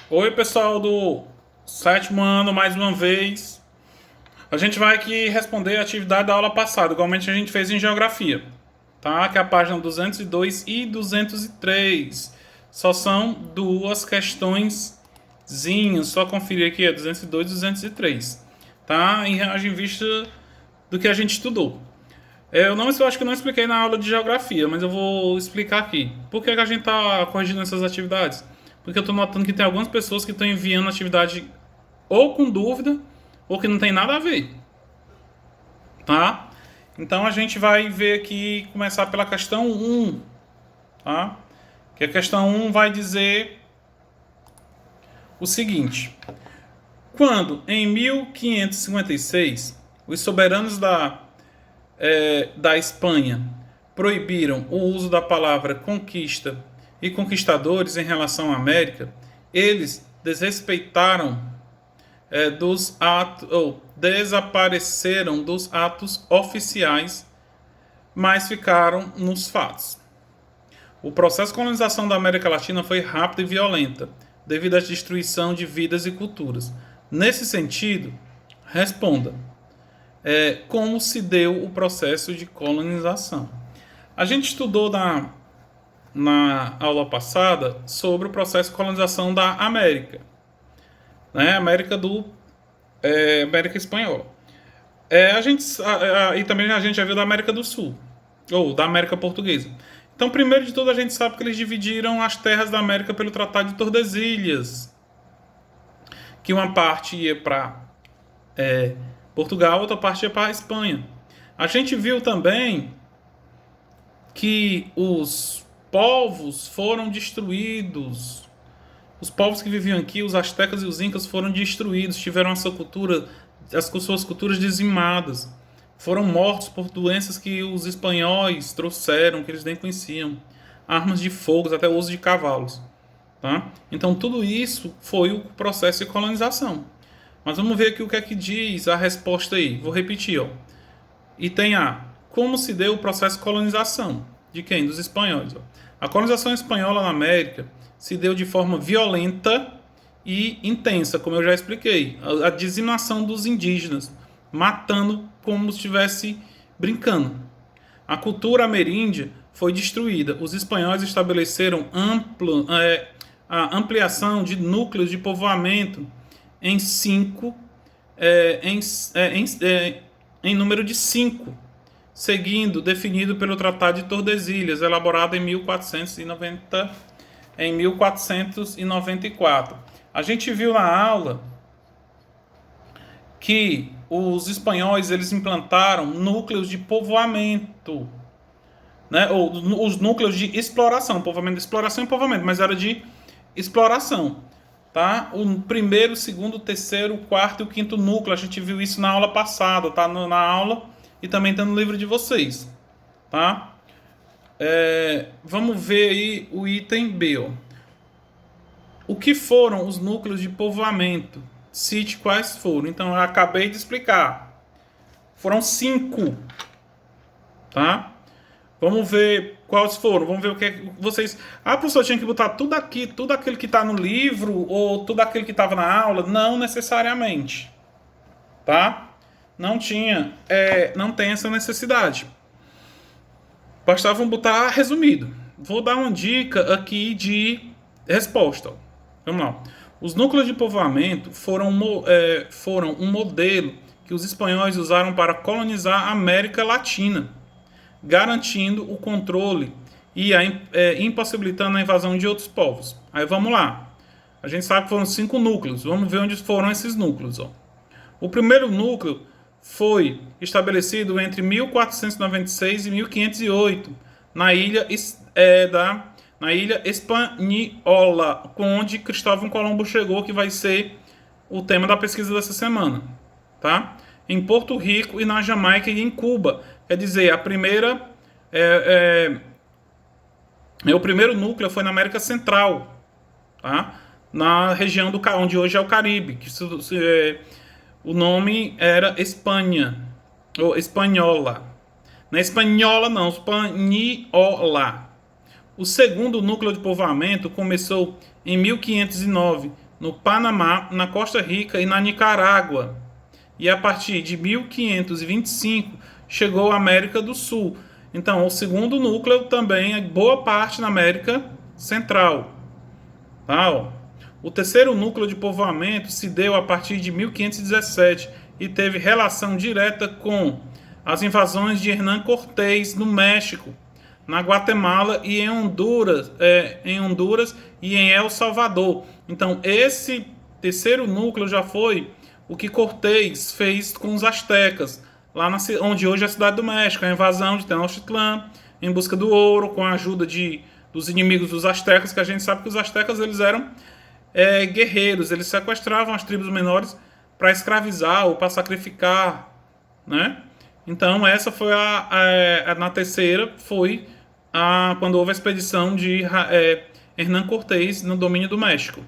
Oi, pessoal do sétimo ano, mais uma vez. A gente vai aqui responder a atividade da aula passada, igualmente a gente fez em geografia, tá? Que é a página 202 e 203. Só são duas questõezinhas, só conferir aqui, é 202 e 203, tá? Em vista do que a gente estudou. Eu acho que eu não expliquei na aula de geografia, mas eu vou explicar aqui. Por que que a gente está corrigindo essas atividades? Porque eu estou notando que tem algumas pessoas que estão enviando atividade ou com dúvida ou que não tem nada a ver, tá? Então a gente vai ver aqui, começar pela questão um, tá? Que a questão um vai dizer o seguinte: quando em 1556 os soberanos da Espanha proibiram o uso da palavra conquista e conquistadores em relação à América, eles desrespeitaram dos atos, ou desapareceram dos atos oficiais, mas ficaram nos fatos. O processo de colonização da América Latina foi rápido e violenta, devido à destruição de vidas e culturas. Nesse sentido, responda: como se deu o processo de colonização? A gente estudou na aula passada sobre o processo de colonização da América, né? América Espanhola. E também a gente já viu da América do Sul, ou da América Portuguesa. Então, primeiro de tudo, a gente sabe que eles dividiram as terras da América pelo Tratado de Tordesilhas, que uma parte ia para Portugal, outra parte ia para a Espanha. A gente viu também que os povos foram destruídos. Os povos que viviam aqui, os astecas e os incas, foram destruídos, tiveram a sua cultura, as suas culturas dizimadas. Foram mortos por doenças que os espanhóis trouxeram, que eles nem conheciam. Armas de fogo, até o uso de cavalos. Tá? Então tudo isso foi o processo de colonização. Mas vamos ver aqui o que é que diz a resposta aí. Vou repetir. Ó. Item A. Como se deu o processo de colonização? De quem? Dos espanhóis. Ó. A colonização espanhola na América se deu de forma violenta e intensa, como eu já expliquei. A dizimação dos indígenas, matando como se estivesse brincando. A cultura ameríndia foi destruída. Os espanhóis estabeleceram a ampliação de núcleos de povoamento em cinco, é, em, é, em, é, em número de 5, seguindo definido pelo Tratado de Tordesilhas, elaborado em 1494. A gente viu na aula que os espanhóis eles implantaram núcleos de povoamento, né? Ou os núcleos de exploração, povoamento de exploração e povoamento, mas era de exploração. Tá? O primeiro, o segundo, o terceiro, o quarto e o quinto núcleo. A gente viu isso na aula passada, tá? Na aula e também está no livro de vocês. Tá? Vamos ver aí o item B. Ó. O que foram os núcleos de povoamento? Cite quais foram. Então, eu acabei de explicar. Foram 5. Tá? Vamos ver quais foram. Vamos ver o que vocês. Ah, professor, tinha que botar tudo aqui, tudo aquilo que está no livro ou tudo aquilo que estava na aula? Não necessariamente. Tá? Não tinha. Não tem essa necessidade. Bastava botar resumido. Vou dar uma dica aqui de resposta. Vamos lá. Os núcleos de povoamento foram um modelo que os espanhóis usaram para colonizar a América Latina, garantindo o controle e impossibilitando a invasão de outros povos. Aí vamos lá. A gente sabe que foram 5 núcleos. Vamos ver onde foram esses núcleos. Ó. O primeiro núcleo foi estabelecido entre 1496 e 1508 na ilha Hispaniola, onde Cristóvão Colombo chegou, que vai ser o tema da pesquisa dessa semana. Tá? Em Porto Rico e na Jamaica e em Cuba. Quer dizer, o primeiro núcleo foi na América Central, tá? Na região onde hoje é o Caribe, o nome era Espanha, ou Espanhola. Não é Espanhola, não, Espanhola. O segundo núcleo de povoamento começou em 1509 no Panamá, na Costa Rica e na Nicarágua. E a partir de 1525 chegou à América do Sul. Então, o segundo núcleo também é boa parte na América Central. Tá, ó. O terceiro núcleo de povoamento se deu a partir de 1517 e teve relação direta com as invasões de Hernán Cortés no México, na Guatemala e em Honduras e em El Salvador. Então, esse terceiro núcleo já foi o que Cortés fez com os astecas, lá onde hoje é a cidade do México, a invasão de Tenochtitlan, em busca do ouro, com a ajuda dos inimigos dos astecas, que a gente sabe que os astecas eles eram guerreiros, eles sequestravam as tribos menores para escravizar ou para sacrificar, né? Então essa foi na terceira foi quando houve a expedição de Hernán Cortés no domínio do México.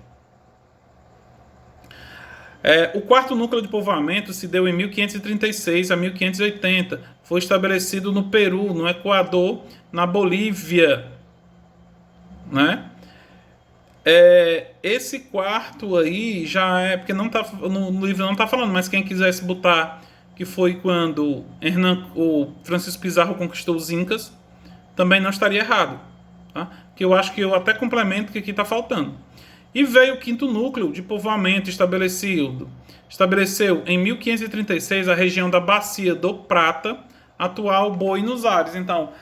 O quarto núcleo de povoamento se deu em 1536 a 1580. Foi estabelecido no Peru, no Equador, na Bolívia, né? Esse quarto aí já é porque não tá no livro não está falando, mas quem quisesse botar que foi quando o Francisco Pizarro conquistou os Incas, também não estaria errado, tá? Que eu acho que eu até complemento que aqui está faltando. E veio o quinto núcleo de povoamento estabeleceu em 1536 a região da Bacia do Prata, atual Buenos Aires. Então,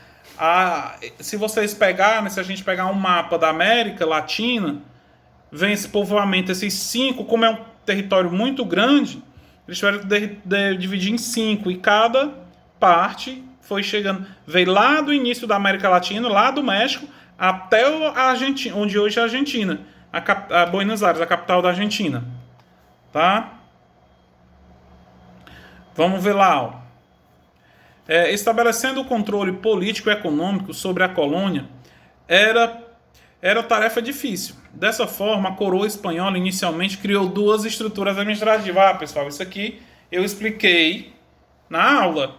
se vocês pegarem, se a gente pegar um mapa da América Latina, vem esse povoamento, esses 5, como é um território muito grande, eles tiveram que dividir em 5, e cada parte foi chegando, veio lá do início da América Latina, lá do México, até a Argentina, onde hoje é a Argentina, a Buenos Aires, a capital da Argentina. Tá? Vamos ver lá, ó. Estabelecendo o controle político e econômico sobre a colônia era tarefa difícil. Dessa forma, a coroa espanhola inicialmente criou 2 estruturas administrativas. Pessoal, isso aqui eu expliquei na aula,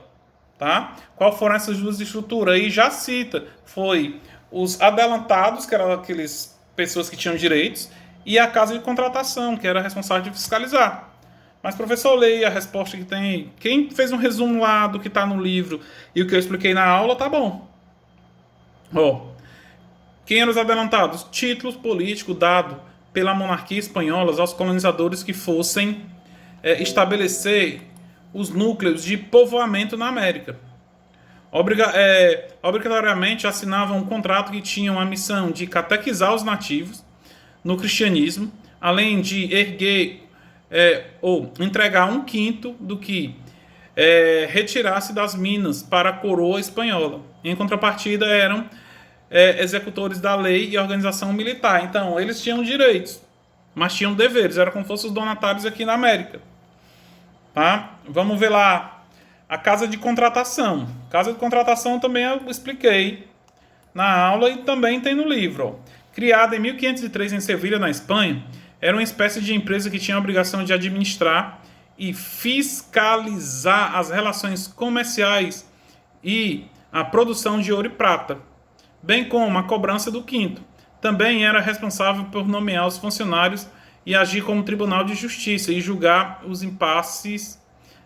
tá? Qual foram essas 2 estruturas? Aí já cita, foi os adelantados, que eram aqueles pessoas que tinham direitos, e a casa de contratação, que era responsável de fiscalizar. Mas, professor, leia a resposta que tem. Quem fez um resumo lá do que está no livro e o que eu expliquei na aula, tá bom. Quem eram os adelantados? Títulos políticos dados pela monarquia espanhola aos colonizadores que fossem estabelecer os núcleos de povoamento na América. Obrigatoriamente assinavam um contrato que tinha a missão de catequizar os nativos no cristianismo, além de ou entregar 1/5 do que retirasse das minas para a coroa espanhola. Em contrapartida, eram executores da lei e organização militar. Então, eles tinham direitos, mas tinham deveres. Era como se fossem os donatários aqui na América. Tá? Vamos ver lá a casa de contratação. Casa de contratação também eu expliquei na aula e também tem no livro. Criada em 1503 em Sevilha, na Espanha, era uma espécie de empresa que tinha a obrigação de administrar e fiscalizar as relações comerciais e a produção de ouro e prata, bem como a cobrança do quinto. Também era responsável por nomear os funcionários e agir como tribunal de justiça e julgar os impasses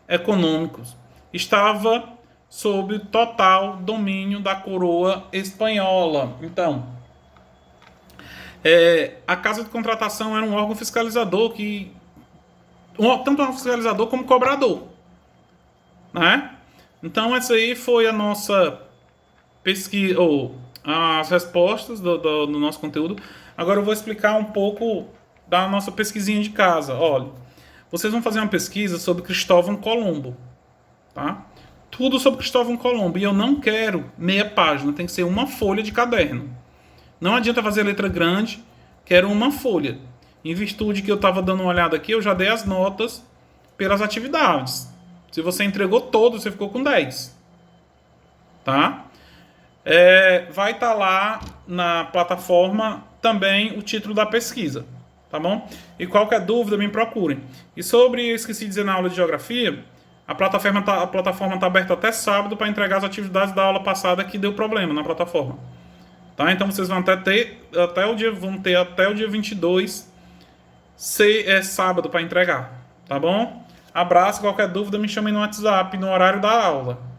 econômicos. Estava sob total domínio da coroa espanhola. Então, a casa de contratação era um órgão fiscalizador tanto um fiscalizador como cobrador, né? Então essa aí foi a nossa pesquisa, ou as respostas do nosso conteúdo. Agora eu vou explicar um pouco da nossa pesquisinha de casa. Olha, vocês vão fazer uma pesquisa sobre Cristóvão Colombo, tá? Tudo sobre Cristóvão Colombo, e eu não quero meia página, tem que ser uma folha de caderno. Não adianta fazer letra grande, quero uma folha. Em virtude que eu estava dando uma olhada aqui, eu já dei as notas pelas atividades. Se você entregou todo, você ficou com 10. Tá? Vai estar lá na plataforma também o título da pesquisa. Tá bom? E qualquer dúvida, me procurem. E sobre, eu esqueci de dizer na aula de geografia, a plataforma está aberta até sábado para entregar as atividades da aula passada que deu problema na plataforma. Tá? Então vocês vão ter até o dia 22, sábado para entregar, tá bom? Abraço, qualquer dúvida me chame no WhatsApp no horário da aula.